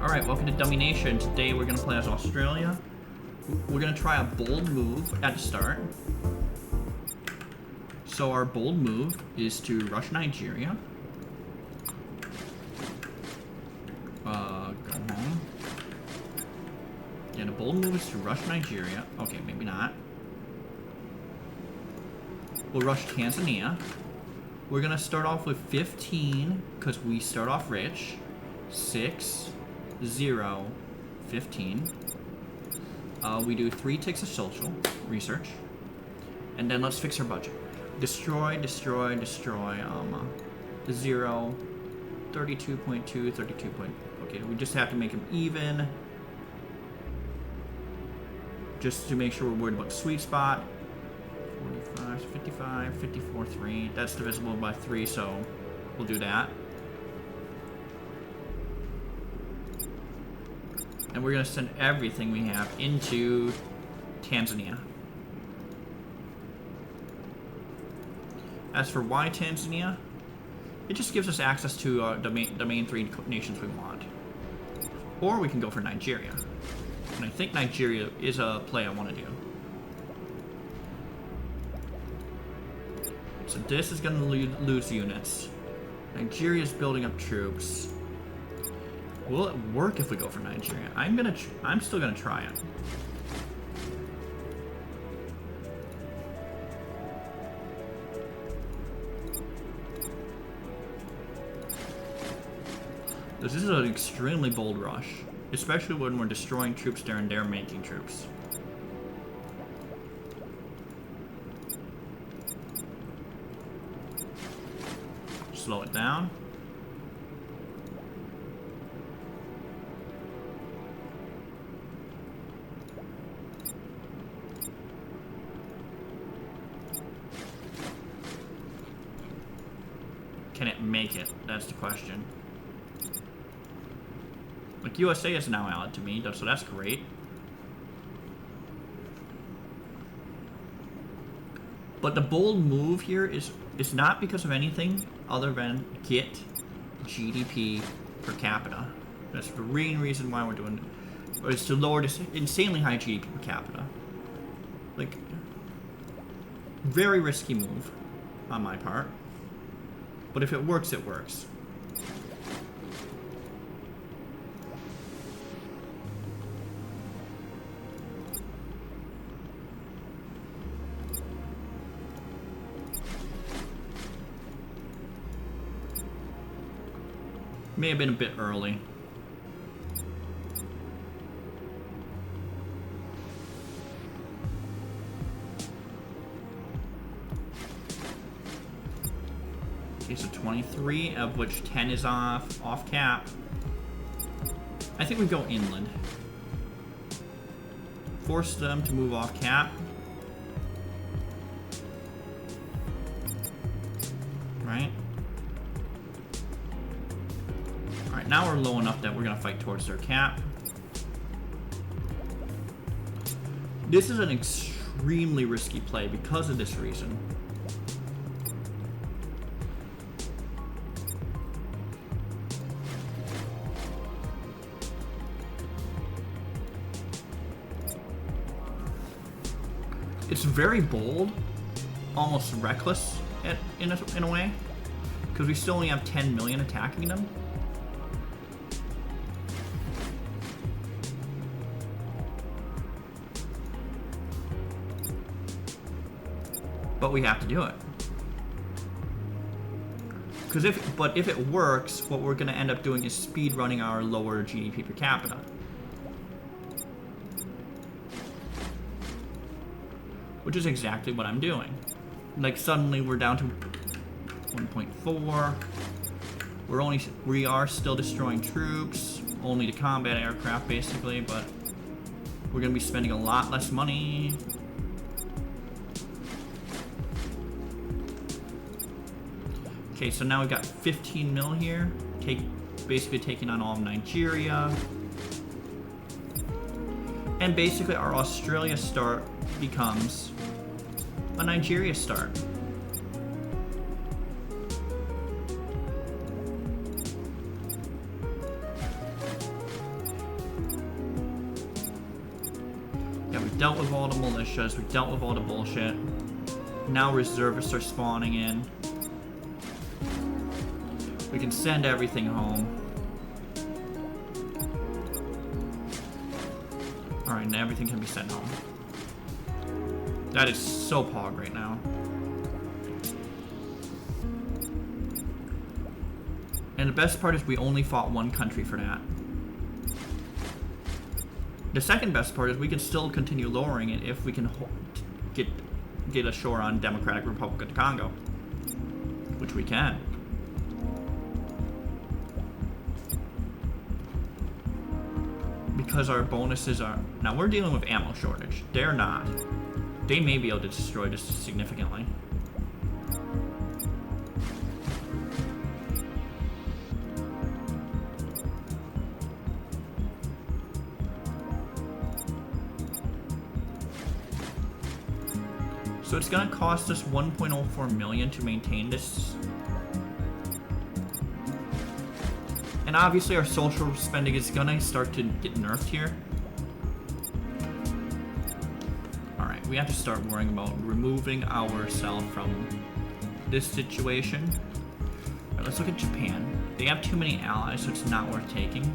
Alright, welcome to Dummynation. Today we're going to play as Australia. We're going to try a bold move at the start. So our bold move is to rush Nigeria. Go home. Yeah, the bold move is to rush Nigeria. Okay, maybe not. We'll rush Tanzania. We're going to start off with 15 because we start off rich. 6, 0, 15. We do 3 ticks of social research. And then let's fix our budget. Destroy, destroy, destroy. 0, 32.2, 32. Okay, we just have to make them even. Just to make sure we're worried about the sweet spot. 45, 55, 54, 3. That's divisible by 3, so we'll do that. And we're going to send everything we have into Tanzania. As for why Tanzania, it just gives us access to the main 3 nations we want. Or we can go for Nigeria. And I think Nigeria is a play I want to do. So this is going to lose units. Nigeria's building up troops. Will it work if we go for Nigeria? I'm still gonna try it. This is an extremely bold rush, especially when we're destroying troops there and they're making troops. Slow it down. Can it make it? That's the question. Like, USA is now allied to me, so that's great. But the bold move here is not because of anything other than get GDP per capita. That's the main reason why we're doing it. Or it's to lower this insanely high GDP per capita. Like, very risky move on my part. But if it works, it works. May have been a bit early. Okay, so 23, of which 10 is off cap. I think we go inland. Force them to move off cap. Right? Alright, now we're low enough that we're gonna fight towards their cap. This is an extremely risky play because of this reason. It's very bold, almost reckless in a way, because we still only have 10 million attacking them. But we have to do it. Because if it works, what we're going to end up doing is speed running our lower GDP per capita. Which is exactly what I'm doing. Like, suddenly we're down to 1.4. We are still destroying troops, only to combat aircraft basically, but we're gonna be spending a lot less money. Okay, so now we've got 15 mil here, basically taking on all of Nigeria. And basically our Australia start becomes a Nigeria start. dealt with all the militias, we dealt with all the bullshit. Now reservists are spawning in. We can send everything home. Alright, and everything can be sent home. That is so pog right now. And the best part is we only fought one country for that. The second best part is we can still continue lowering it if we can get ashore on Democratic Republic of the Congo. Which we can. Because our bonuses are... Now, we're dealing with ammo shortage. They're not. They may be able to destroy this significantly. So it's going to cost us 1.04 million to maintain this. And obviously our social spending is going to start to get nerfed here. Alright, we have to start worrying about removing ourselves from this situation. Alright, let's look at Japan. They have too many allies, so it's not worth taking.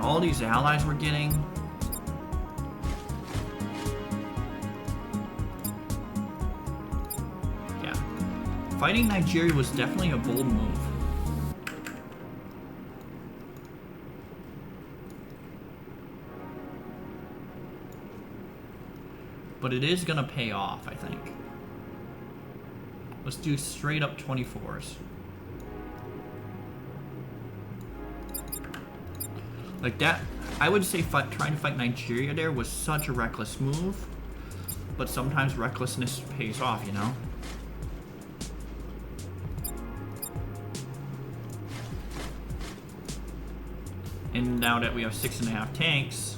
All these allies we're getting. Yeah. Fighting Nigeria was definitely a bold move. But it is gonna pay off, I think. Let's do straight up 24s. Like that, I would say trying to fight Nigeria there was such a reckless move, but sometimes recklessness pays off, you know? And now that we have 6.5 tanks,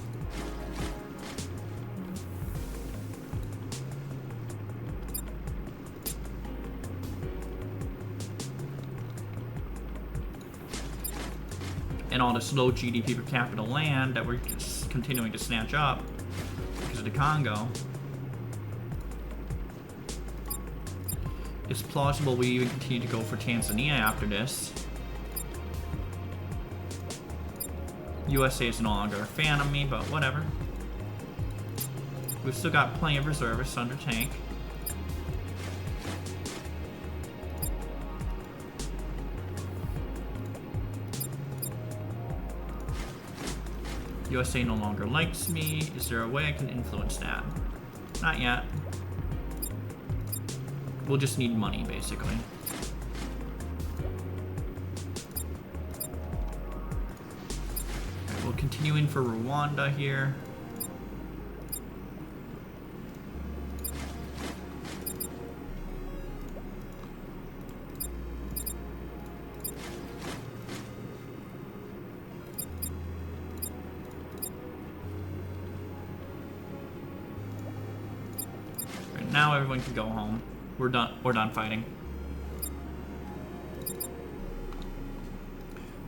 and all this low GDP per capita land that we're continuing to snatch up because of the Congo, it's plausible we even continue to go for Tanzania after this. USA is no longer a fan of me, but whatever. We've still got plenty of reservists under tank. USA no longer likes me. Is there a way I can influence that? Not yet. We'll just need money, basically. Right, we'll continue in for Rwanda here. Now everyone can go home. We're done fighting.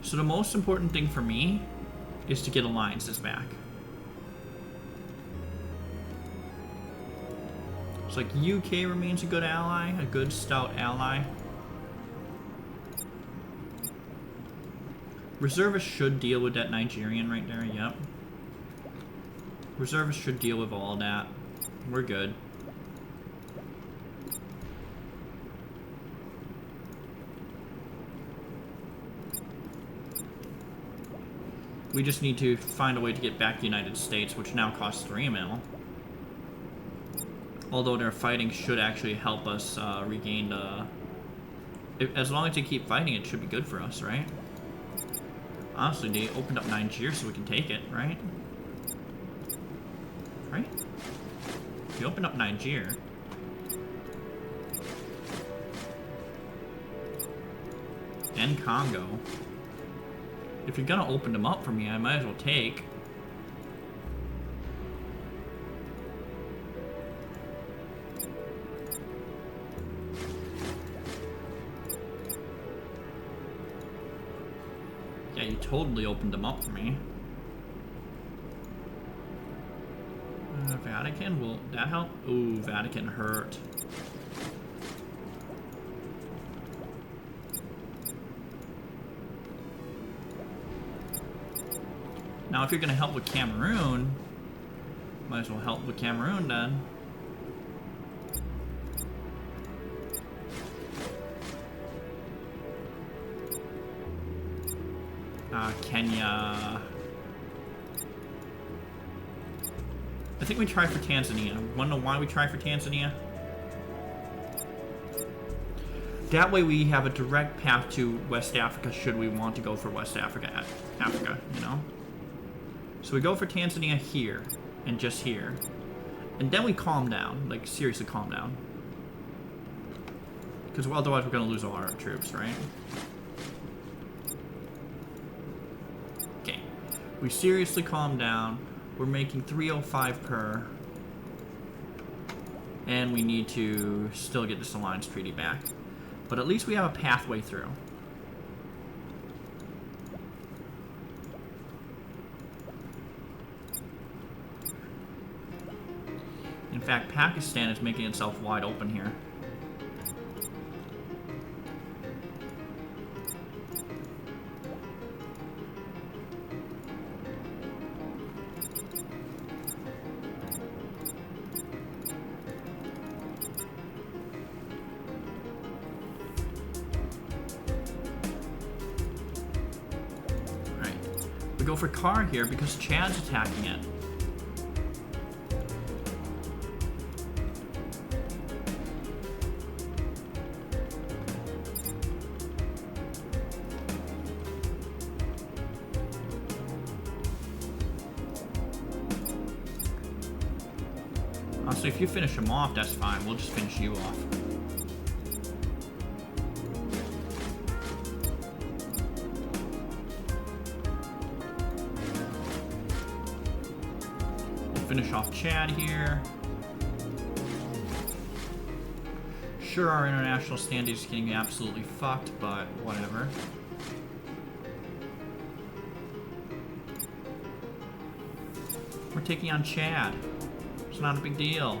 So the most important thing for me is to get alliances back. It's like UK remains a good ally, a good stout ally. Reservists should deal with that Nigerian right there, yep. Reservists should deal with all that. We're good. We just need to find a way to get back the United States, which now costs 3 mil. Although their fighting should actually help us regain the... As long as they keep fighting, it should be good for us, right? Honestly, they opened up Nigeria so we can take it, right? Right? They opened up Nigeria. And Congo. If you're gonna open them up for me, I might as well take. Yeah, you totally opened them up for me. Vatican, will that help? Ooh, Vatican hurt. Now, if you're gonna help with Cameroon, might as well help with Cameroon then. Kenya. I think we try for Tanzania. Wanna know why we try for Tanzania? That way we have a direct path to West Africa should we want to go for West Africa, you know? So we go for Tanzania here, and just here. And then we calm down, like seriously calm down. Because otherwise we're gonna lose all our troops, right? Okay, we seriously calm down. We're making 305 per. And we need to still get this alliance treaty back. But at least we have a pathway through. In fact, Pakistan is making itself wide open here. We go for Car here because Chad's attacking it. Honestly, if you finish him off, that's fine. We'll just finish you off. Finish off Chad here. Sure, our international standing is getting absolutely fucked, but whatever. We're taking on Chad. It's not a big deal.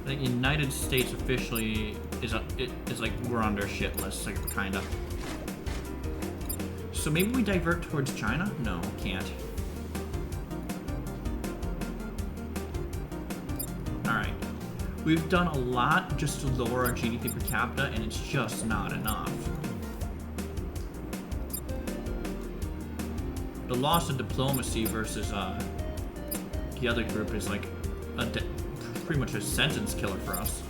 The United States officially is like we're on their shit list, like kinda. So maybe we divert towards China? No, can't. Alright. We've done a lot just to lower our GDP per capita, and it's just not enough. The loss of diplomacy versus the other group is like pretty much a sentence killer for us.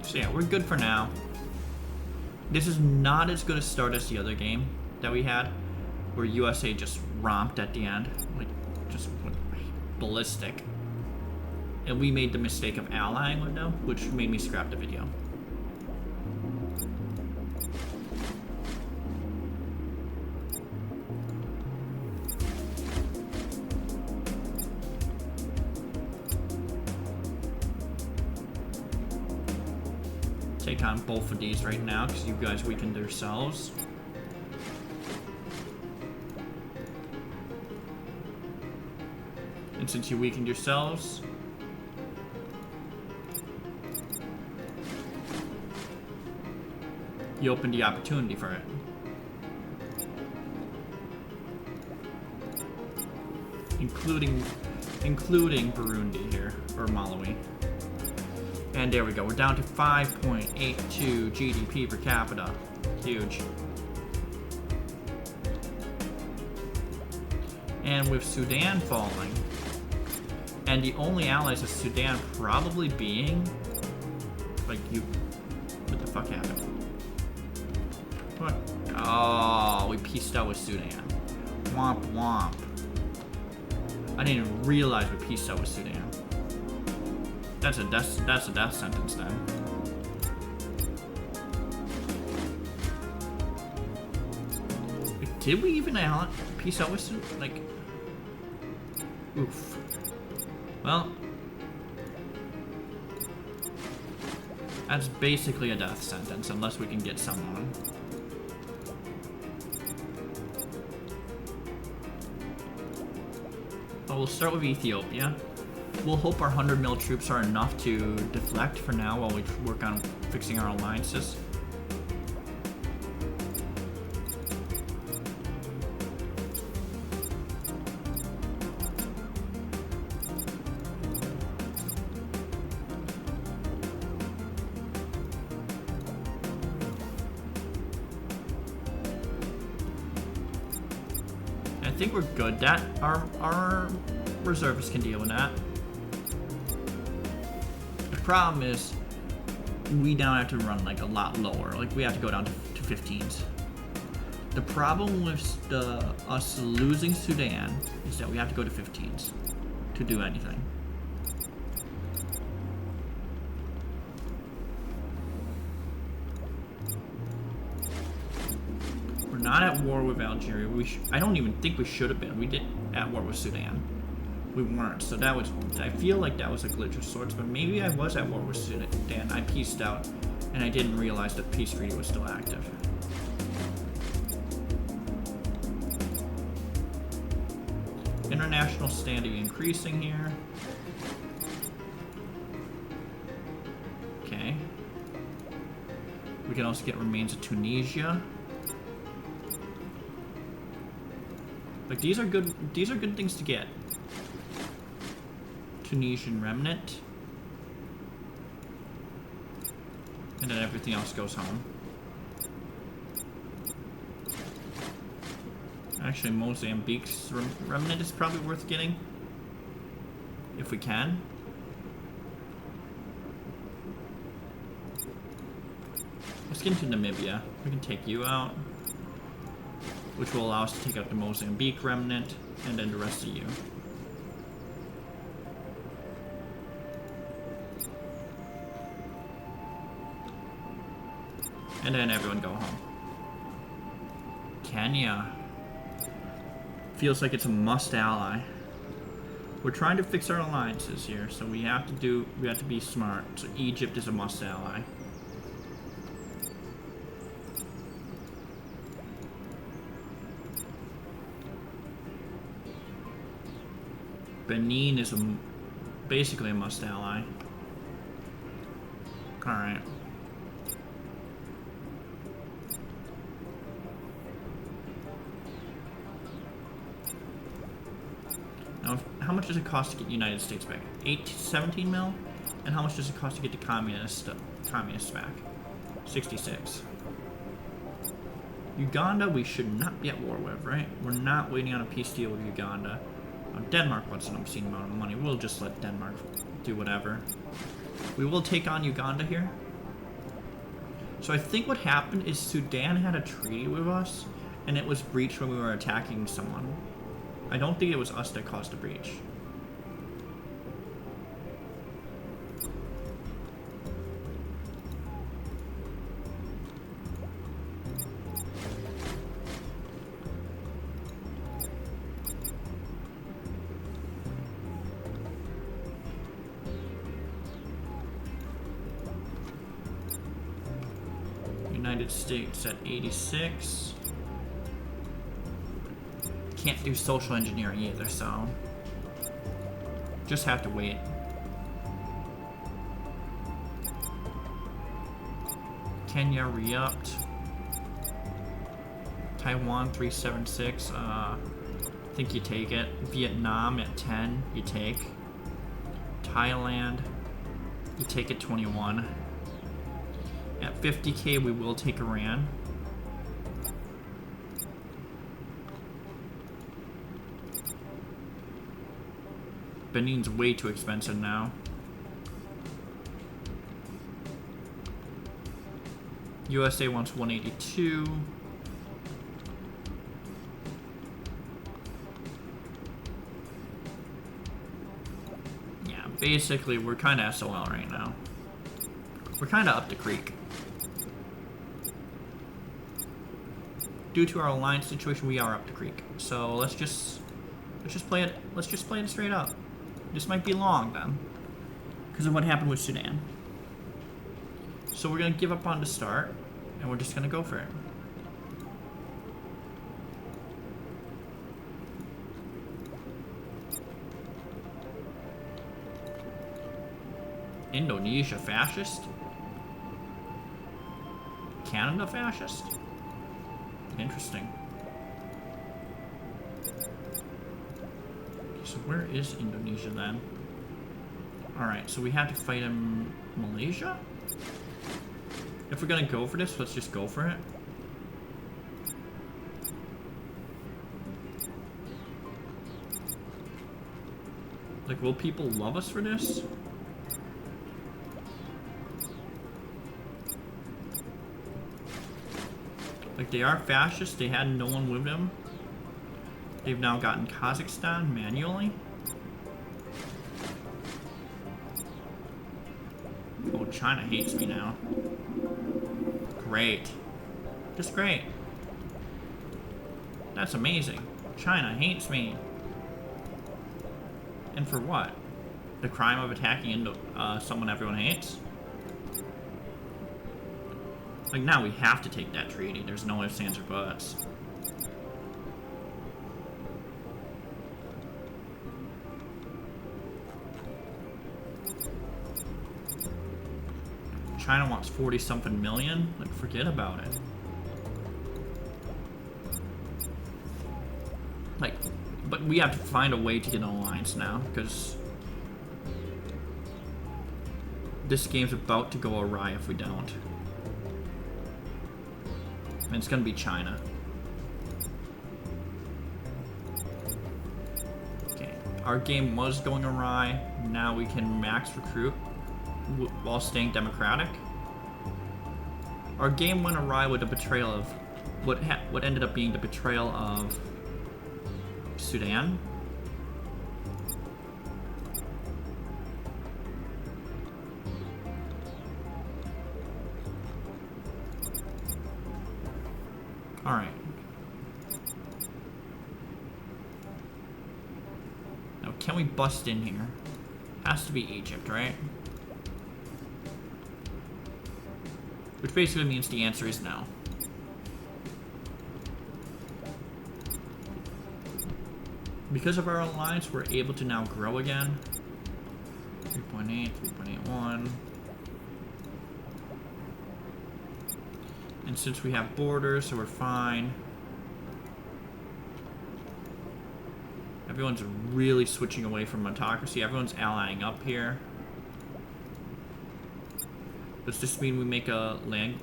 So yeah, we're good for now. This is not as good a start as the other game that we had, where USA just romped at the end, like just went ballistic. And we made the mistake of allying with them, which made me scrap the video. Take on both of these right now because you guys weakened yourselves. And since you weakened yourselves, you opened the opportunity for it. Including Burundi here, or Malawi. And there we go, we're down to 5.82 GDP per capita. Huge. And with Sudan falling, and the only allies of Sudan probably being, like, you, what the fuck happened? What? Oh, we pieced out with Sudan. Womp womp. I didn't even realize we peaced out with Sudan. That's a death sentence then. Like, did we even peace out with Sudan? Like, oof. Well, that's basically a death sentence unless we can get someone. But we'll start with Ethiopia. We'll hope our 100 mil troops are enough to deflect for now while we work on fixing our alliances. I think we're good. That our reservists can deal with that. The problem is we now have to run like a lot lower. Like we have to go down to 15s. The problem with us losing Sudan is that we have to go to 15s to do anything. We're not at war with Algeria. I don't even think we should have been. We did at war with Sudan. We weren't, so that was, I feel like that was a glitch of sorts, but maybe I was at war with Sudan. I peaced out, and I didn't realize that peace treaty was still active. International standing increasing here. Okay. We can also get remains of Tunisia. Like these are good things to get. Tunisian remnant. And then everything else goes home. Actually, Mozambique's remnant is probably worth getting. If we can. Let's get into Namibia. We can take you out. Which will allow us to take out the Mozambique remnant, and then the rest of you. And then everyone go home. Kenya. Feels like it's a must ally. We're trying to fix our alliances here, so we have to be smart. So Egypt is a must ally. Benin is basically a must ally. Alright. Now, how much does it cost to get United States back? 17 mil? And how much does it cost to get the communists back? 66. Uganda we should not be at war with, right? We're not waiting on a peace deal with Uganda. Denmark wants an obscene amount of money. We'll just let Denmark do whatever. We will take on Uganda here. So I think what happened is Sudan had a treaty with us, and it was breached when we were attacking someone. I don't think it was us that caused the breach. United States at 86. Can't do social engineering either, so just have to wait. Kenya re-upped. Taiwan 376. I think you take it. Vietnam at 10. You take. Thailand. You take it 21. At 50k, we will take Iran. Benin's way too expensive now. USA wants 182. Basically, we're kind of SOL right now. We're kind of up the creek. Due to our alliance situation, we are up the creek. So let's just play it. Let's just play it straight up. This might be long then, because of what happened with Sudan. So we're gonna give up on the start, and we're just gonna go for it. Indonesia fascist? Canada fascist? Interesting. So where is Indonesia then? Alright, so we have to fight in Malaysia? If we're gonna go for this, let's just go for it. Like, will people love us for this? Like, they are fascist, they had no one with them. They've now gotten Kazakhstan manually. Oh, China hates me now. Great. Just great. That's amazing. China hates me. And for what? The crime of attacking someone everyone hates? Like, now we have to take that treaty. There's no ifs, ands, or buts. China wants 40-something million? Like, forget about it. Like, but we have to find a way to get an alliance now, because this game's about to go awry if we don't. And it's gonna be China. Okay, our game was going awry. Now we can max recruit while staying democratic. Our game went awry with the betrayal of what ended up being the betrayal of Sudan. All right. Now, can we bust in here? Has to be Egypt, right? Which basically means the answer is no. Because of our alliance, we're able to now grow again. 3.8, 3.81. And since we have borders, so we're fine. Everyone's really switching away from autocracy. Everyone's allying up here. Does this mean we make a land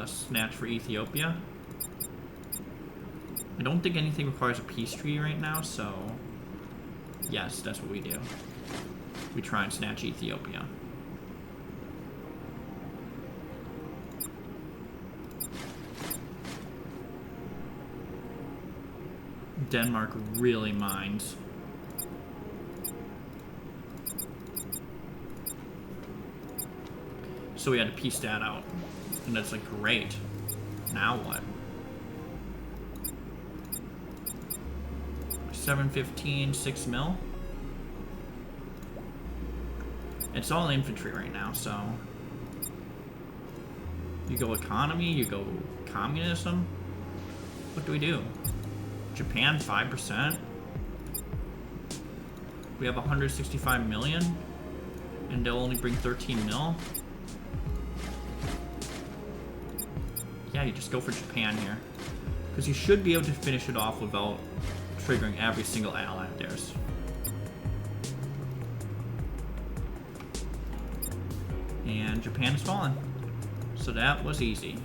snatch for Ethiopia? I don't think anything requires a peace treaty right now, so yes, that's what we do. We try and snatch Ethiopia. Denmark really minds. So we had to piece that out. And that's like, great. Now what? 715, 6 mil. It's all infantry right now, so you go economy, you go communism. What do we do? Japan 5%. We have 165 million, and they'll only bring 13 mil. Yeah, you just go for Japan here, because you should be able to finish it off without triggering every single ally of theirs. And Japan has fallen, so that was easy.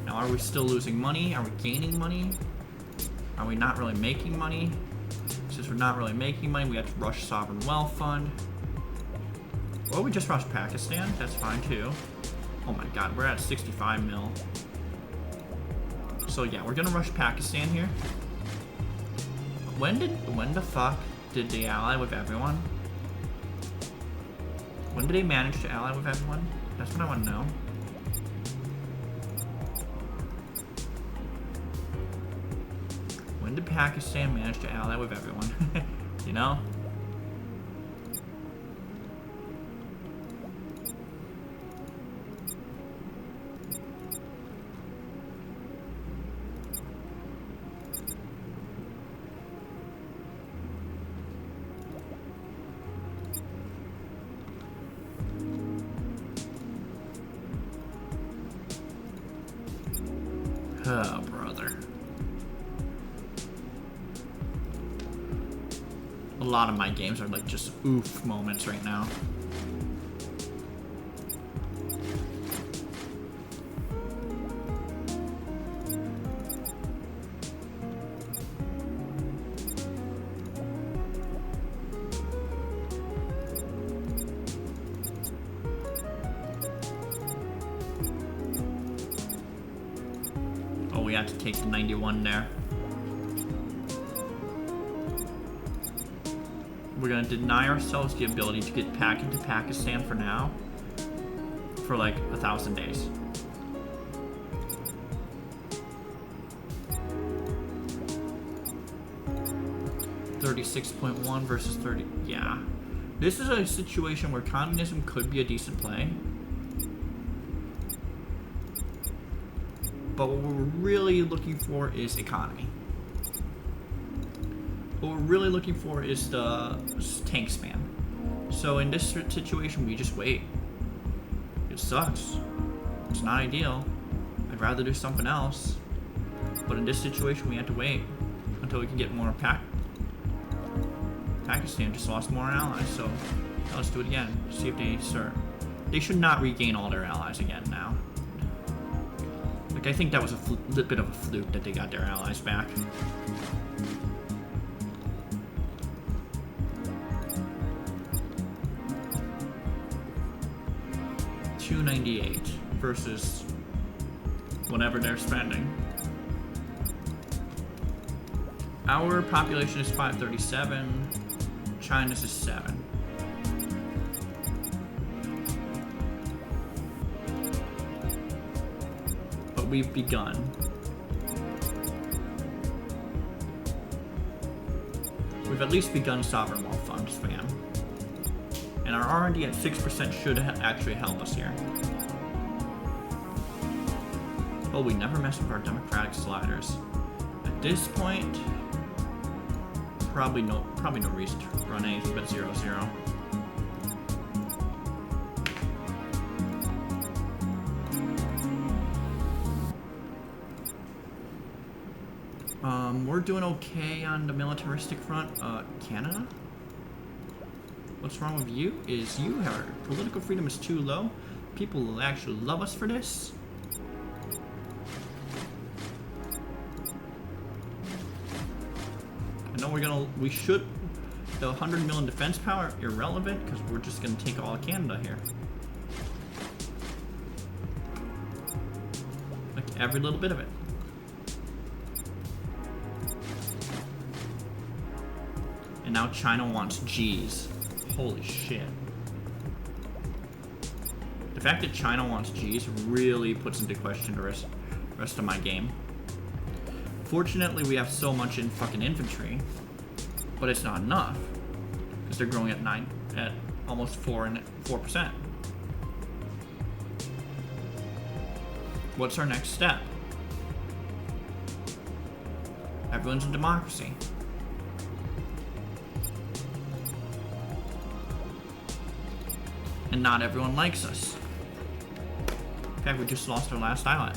Now, are we still losing money? Are we gaining money? Are we not really making money? Since we're not really making money, we have to rush Sovereign Wealth Fund. Or we just rush Pakistan, that's fine too. Oh my god, we're at 65 mil. So yeah, we're gonna rush Pakistan here. When the fuck did they ally with everyone? When did they manage to ally with everyone? That's what I want to know. When did Pakistan manage to ally with everyone? You know? Oh, brother. A lot of my games are like just oof moments right now. Oh, we have to take the 91 there. We're gonna deny ourselves the ability to get back into Pakistan for now, for like 1,000 days. $36.1 versus 30. Yeah, this is a situation where communism could be a decent play, but what we're really looking for is economy. What we're really looking for is the tank spam. So in this situation, we just wait. It sucks. It's not ideal. I'd rather do something else. But in this situation, we have to wait until we can get more Pakistan just lost more allies, so let's do it again. See if they start. They should not regain all their allies again now. Like, I think that was a little bit of a fluke that they got their allies back. $298 versus whatever they're spending. Our population is 537. China's is 7. But we've begun. We've at least begun sovereign wealth fund spam. And our R&D at 6% should actually help us here. Oh, we never mess with our democratic sliders. At this point, probably no reason to run anything but 0-0. We're doing okay on the militaristic front. Canada? What's wrong with you is our political freedom is too low. People will actually love us for this. I know we should, the 100 million defense power, irrelevant, because we're just gonna take all of Canada here. Like every little bit of it. And now China wants G's. Holy shit. The fact that China wants G's really puts into question the rest of my game. Fortunately, we have so much in fucking infantry, but it's not enough because they're growing at almost 4%. What's our next step? Everyone's a democracy. And not everyone likes us. In fact, we just lost our last ally,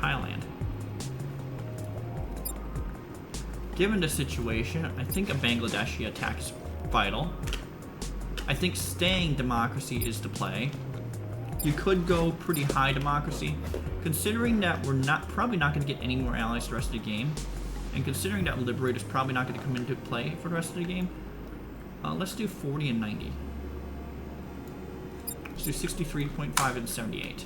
Thailand. Given the situation, I think a Bangladeshi attack is vital. I think staying democracy is the play. You could go pretty high democracy, considering that we're probably not going to get any more allies the rest of the game, and considering that Liberator's probably not going to come into play for the rest of the game. Let's do 40 and 90. Let's do 63.5 and 78.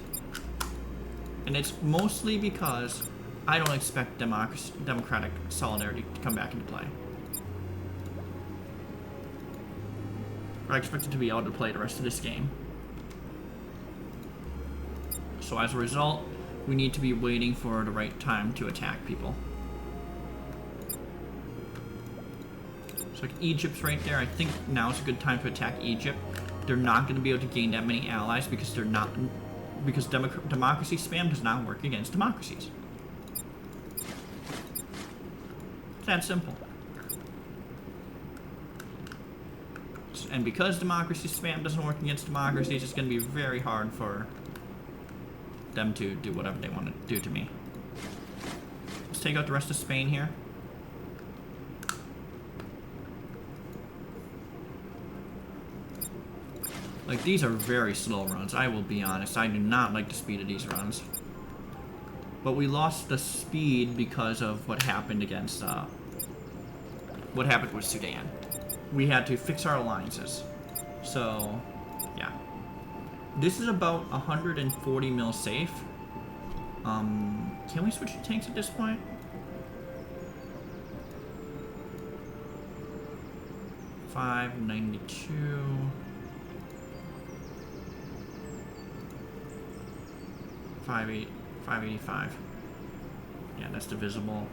And it's mostly because I don't expect democratic solidarity to come back into play. Or I expect it to be able to play the rest of this game. So as a result, we need to be waiting for the right time to attack people. So like Egypt's right there. I think now is a good time to attack Egypt. They're not going to be able to gain that many allies because they're not, because democracy spam does not work against democracies. It's that simple. And because democracy spam doesn't work against democracies, it's going to be very hard for them to do whatever they want to do to me. Let's take out the rest of Spain here. Like, these are very slow runs, I will be honest. I do not like the speed of these runs. But we lost the speed because of what happened against, what happened with Sudan. We had to fix our alliances. So, yeah. This is about 140 mil safe. Can we switch to tanks at this point? $592. 585. Yeah, that's divisible.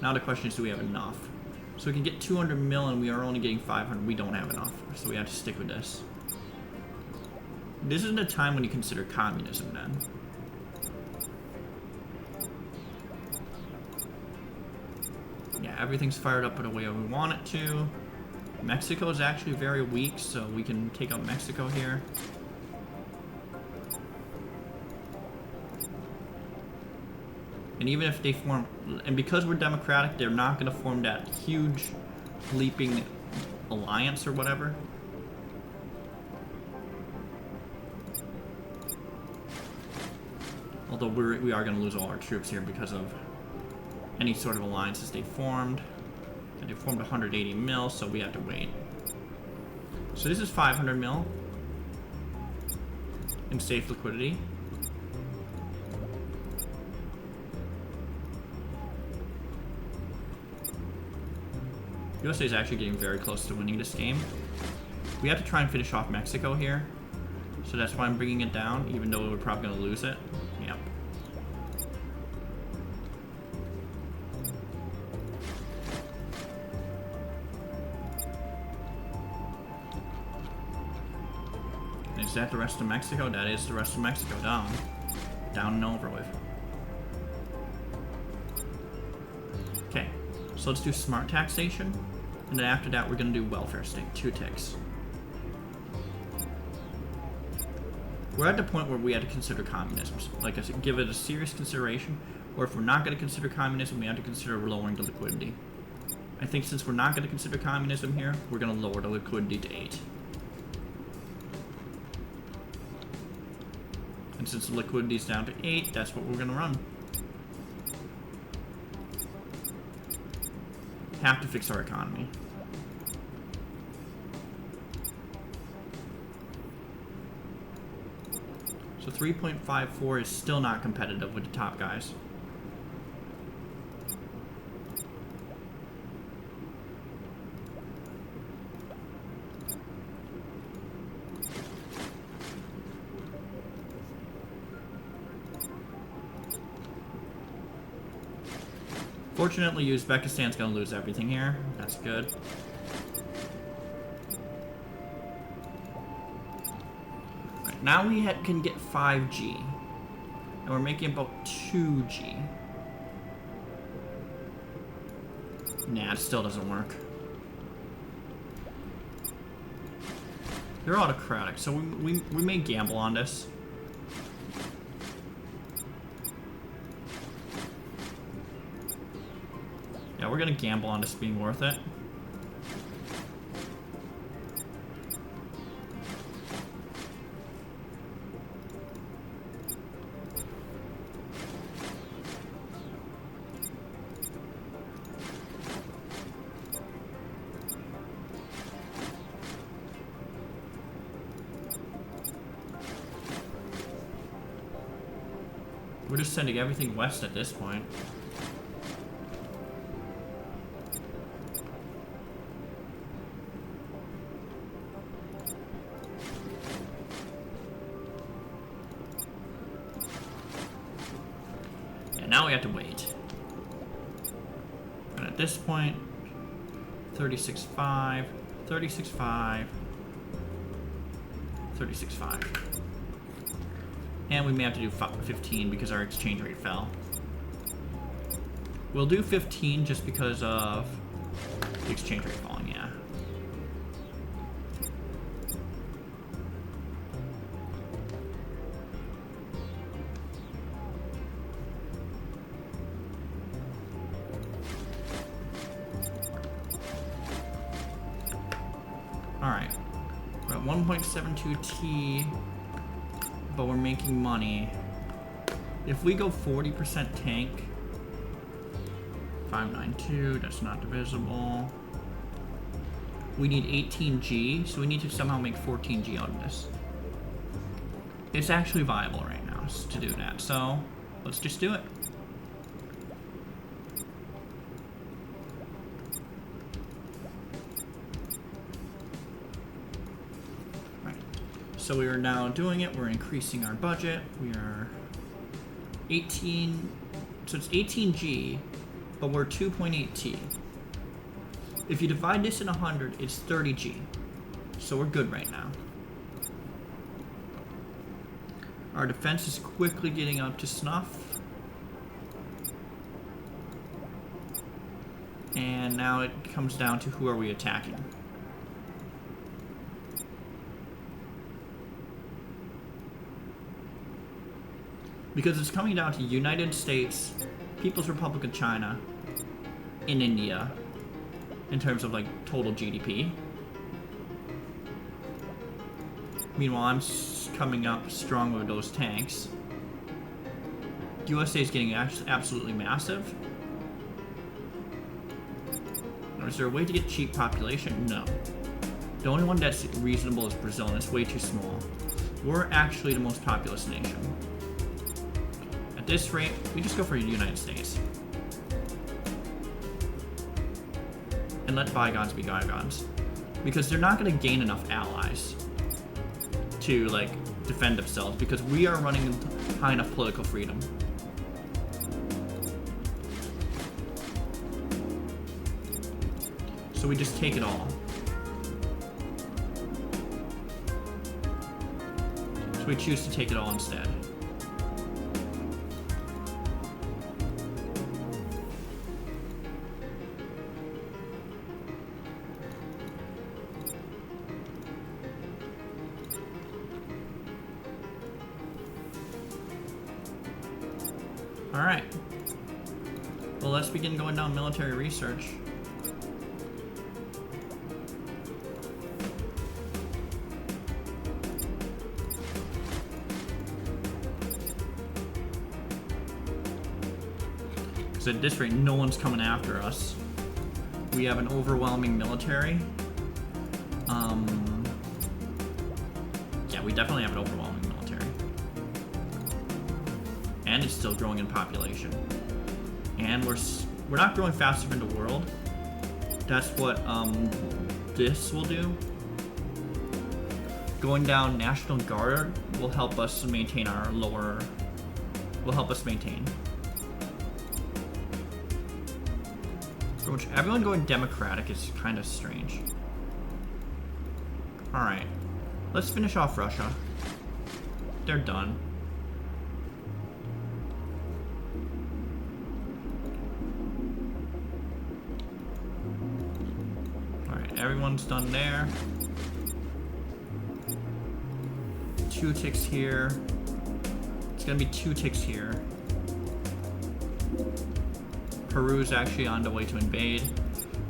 Now the question is, do we have enough? So we can get 200 mil and we are only getting 500. We don't have enough, so we have to stick with this. This isn't a time when you consider communism then. Yeah, everything's fired up the way we want it to. Mexico is actually very weak, so we can take out Mexico here. And even if they form, and because we're democratic, they're not going to form that huge leaping alliance or whatever. Although we are going to lose all our troops here because of any sort of alliances they formed. And they formed 180 mil, so we have to wait. So this is 500 mil in safe liquidity. USA is actually getting very close to winning this game. We have to try and finish off Mexico here. So that's why I'm bringing it down, even though we're probably going to lose it. Yep. And is that the rest of Mexico? That is the rest of Mexico down. Down and over with. Okay, so let's do smart taxation. And then after that, we're going to do welfare state. 2 ticks. We're at the point where we had to consider communism. Like I said, give it a serious consideration. Or if we're not going to consider communism, we have to consider lowering the liquidity. I think since we're not going to consider communism here, we're going to lower the liquidity to 8. And since the liquidity is down to 8, that's what we're going to run. Have to fix our economy. So 3.54 is still not competitive with the top guys. Fortunately, Uzbekistan's going to lose everything here. That's good. Right, now we can get 5G. And we're making about 2G. Nah, it still doesn't work. They're autocratic, so we may gamble on this. Yeah, we're gonna gamble on this being worth it. We're just sending everything west at this point. now we have to wait. And at this point, 36.5, 36.5, 36.5. And we may have to do 15 because our exchange rate fell. We'll do 15 just because of the exchange rate falling, yeah. Alright. We're at 1.72 T, but we're making money. If we go 40% tank, 592, that's not divisible. We need 18G, so we need to somehow make 14G out of this. It's actually viable right now to do that, so let's just do it. Right. So we are now doing it, we're increasing our budget. We are 18, so it's 18G, but we're 2.8 T. If you divide this in 100, it's 30G. So we're good right now. Our defense is quickly getting up to snuff. And now it comes down to who are we attacking. Because it's coming down to United States, People's Republic of China, and India, in terms of like total GDP. Meanwhile, I'm coming up strong with those tanks. USA is getting absolutely massive. Now, is there a way to get cheap population? No. The only one that's reasonable is Brazil, and it's way too small. We're actually the most populous nation. At this rate, we just go for the United States. And let bygones be bygones. Because they're not going to gain enough allies to, like, defend themselves, because we are running high enough political freedom. So we just take it all. So we choose to take it all instead. Alright. Well, let's begin going down military research. Because at this rate, no one's coming after us. We have an overwhelming military. Yeah, we definitely have an overwhelming military. And it's still growing in population. And we're not growing fast enough in the world. That's what this will do. Going down National Guard will help us maintain our lower. Will help us maintain. For which everyone going Democratic is kind of strange. All right, let's finish off Russia. They're done. Everyone's done there. 2 ticks here. It's gonna be 2 ticks here. Peru's actually on the way to invade.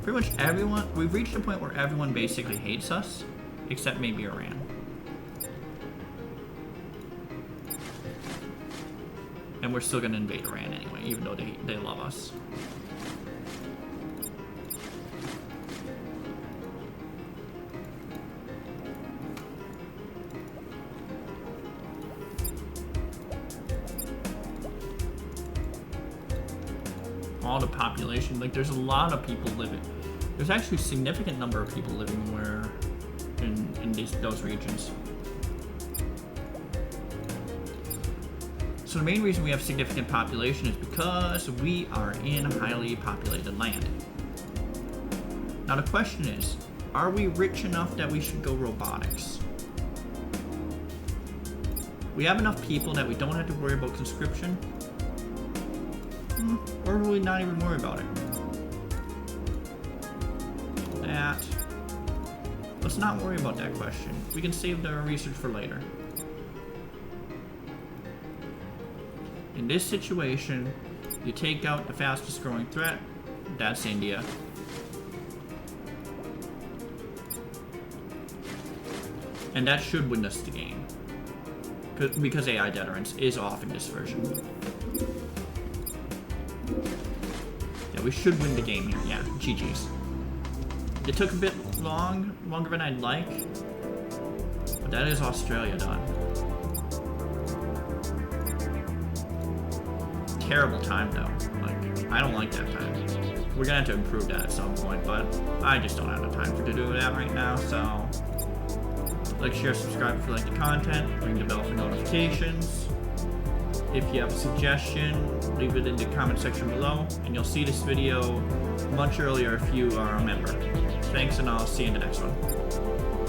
Pretty much everyone, we've reached a point where everyone basically hates us, except maybe Iran. And we're still gonna invade Iran anyway, even though they love us. All the population, like there's a lot of people living. There's actually a significant number of people living where in those regions. So the main reason we have significant population is because we are in highly populated land. Now the question is, are we rich enough that we should go robotics? We have enough people that we don't have to worry about conscription? Or will we not even worry about it? Let's not worry about that question. We can save the research for later. In this situation, you take out the fastest growing threat, that's India. And that should win us the game. Because AI deterrence is off in this version. Yeah, we should win the game here. Yeah, GG's. It took a bit longer than I'd like. But that is Australia done. Terrible time though. Like, I don't like that time. We're gonna have to improve that at some point, but I just don't have the time to do that right now, so like, share, subscribe if you like the content, ring the bell for notifications. If you have a suggestion, leave it in the comment section below, and you'll see this video much earlier if you are a member. Thanks, and I'll see you in the next one.